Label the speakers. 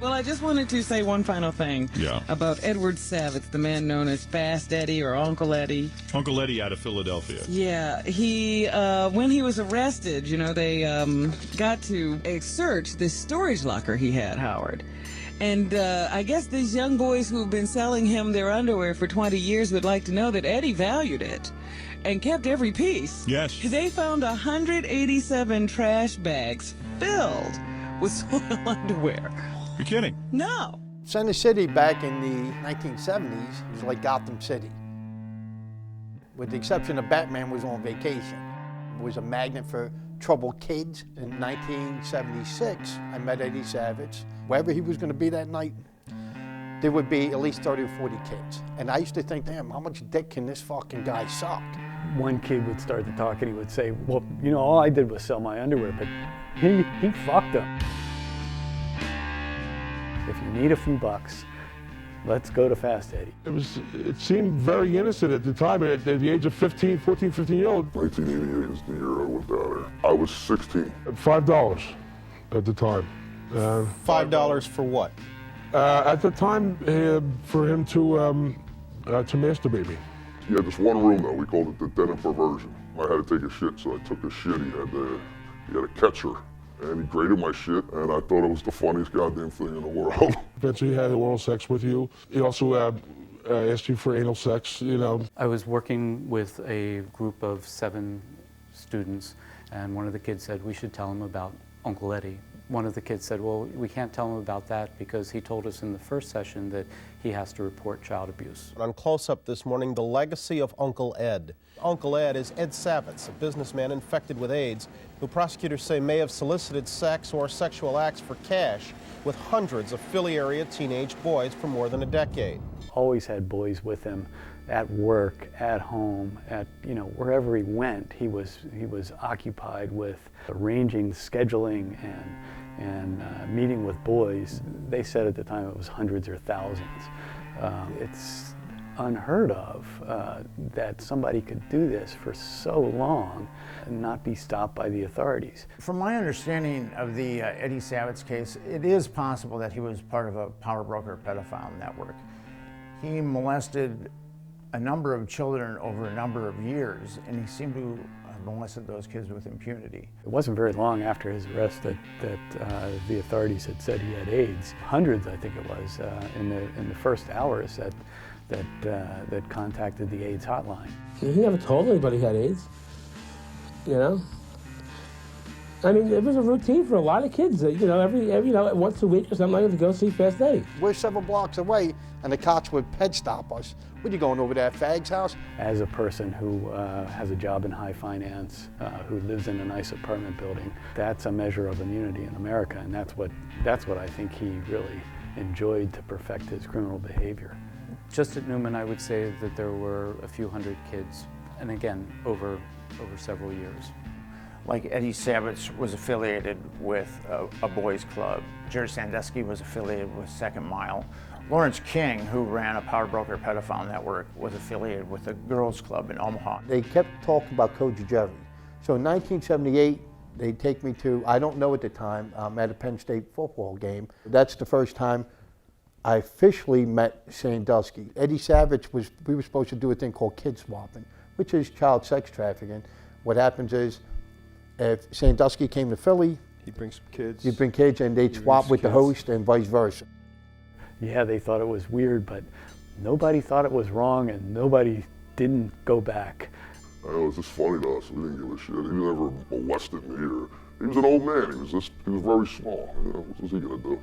Speaker 1: Well, I just wanted to say one final thing about Edward Savitz, the man known as Fast Eddie or Uncle Eddie.
Speaker 2: Uncle Eddie out of Philadelphia.
Speaker 1: Yeah, he, when he was arrested, you know, they got to search this storage locker he had, Howard. And I guess these young boys who've been selling him their underwear for 20 years would like to know that Eddie valued it and kept every piece.
Speaker 2: Yes.
Speaker 1: They found 187 trash bags filled with soiled underwear.
Speaker 2: You're kidding?
Speaker 1: No.
Speaker 3: Center City back in the 1970s was like Gotham City. With the exception of Batman was on vacation. It was a magnet for troubled kids. In 1976, I met Eddie Savitz. Wherever he was going to be that night, there would be at least 30 or 40 kids. And I used to think, damn, how much dick can this fucking guy suck?
Speaker 4: One kid would start to talk and he would say, well, you know, all I did was sell my underwear, but he fucked them. If you need a few bucks, let's go to Fast Eddie.
Speaker 5: It seemed very innocent at the time, at the age of 15 year old.
Speaker 6: 1988 is the year I went down there. I was 16.
Speaker 5: $5 at the time.
Speaker 7: $5 for what?
Speaker 5: At the time, for him to masturbate me.
Speaker 6: He had this one room though, we called it the den of perversion. I had to take a shit, so I took a shit. He had a catcher, and he graded my shit, and I thought it was the funniest goddamn thing in the world.
Speaker 5: Eventually he had oral sex with you. He also asked you for anal sex, you know.
Speaker 8: I was working with a group of 7 students, and one of the kids said, we should tell him about Uncle Eddie. One of the kids said, well, we can't tell him about that because he told us in the first session that he has to report child abuse.
Speaker 7: On Close-Up this morning, the legacy of Uncle Ed. Uncle Ed is Ed Savitz, a businessman infected with AIDS, who prosecutors say may have solicited sex or sexual acts for cash with hundreds of Philly area teenage boys for more than a decade.
Speaker 4: Always had boys with him at work, at home, at, you know, wherever he went, he was occupied with arranging, scheduling, and meeting with boys. They said at the time it was hundreds or thousands. It's unheard of that somebody could do this for so long and not be stopped by the authorities.
Speaker 9: From my understanding of the Eddie Savitz case, it is possible that he was part of a power broker pedophile network. He molested a number of children over a number of years, and he seemed to have molested those kids with impunity.
Speaker 4: It wasn't very long after his arrest that the authorities had said he had AIDS. Hundreds, I think it was, in the first hours that contacted the AIDS hotline.
Speaker 10: He never told anybody he had AIDS, you know? I mean, it was a routine for a lot of kids. You know, every once a week or something like that to go see Fast Eddie.
Speaker 3: We're several blocks away, and the cops would ped stop us. What are you going over there at Fag's house?
Speaker 4: As a person who has a job in high finance, who lives in a nice apartment building, that's a measure of immunity in America, and that's what I think he really enjoyed to perfect his criminal behavior.
Speaker 8: Just at Newman, I would say that there were a few hundred kids, and again, over several years.
Speaker 9: Like Eddie Savitz was affiliated with a boys club. Jerry Sandusky was affiliated with Second Mile. Lawrence King, who ran a power broker pedophile network, was affiliated with a girls club in Omaha.
Speaker 3: They kept talking about Coach Jerry. So in 1978, they take me to, I don't know at the time, at a Penn State football game. That's the first time I officially met Sandusky. Eddie Savitz we were supposed to do a thing called kid swapping, which is child sex trafficking. What happens is, if Sandusky came to Philly,
Speaker 7: He'd bring some kids.
Speaker 3: He'd bring kids and they'd swap with the host and vice versa.
Speaker 4: Yeah, they thought it was weird, but nobody thought it was wrong and nobody didn't go back.
Speaker 6: I know, it's just funny to us. We didn't give a shit. He never molested me or, he was an old man. He was very small. You know, what was he gonna do?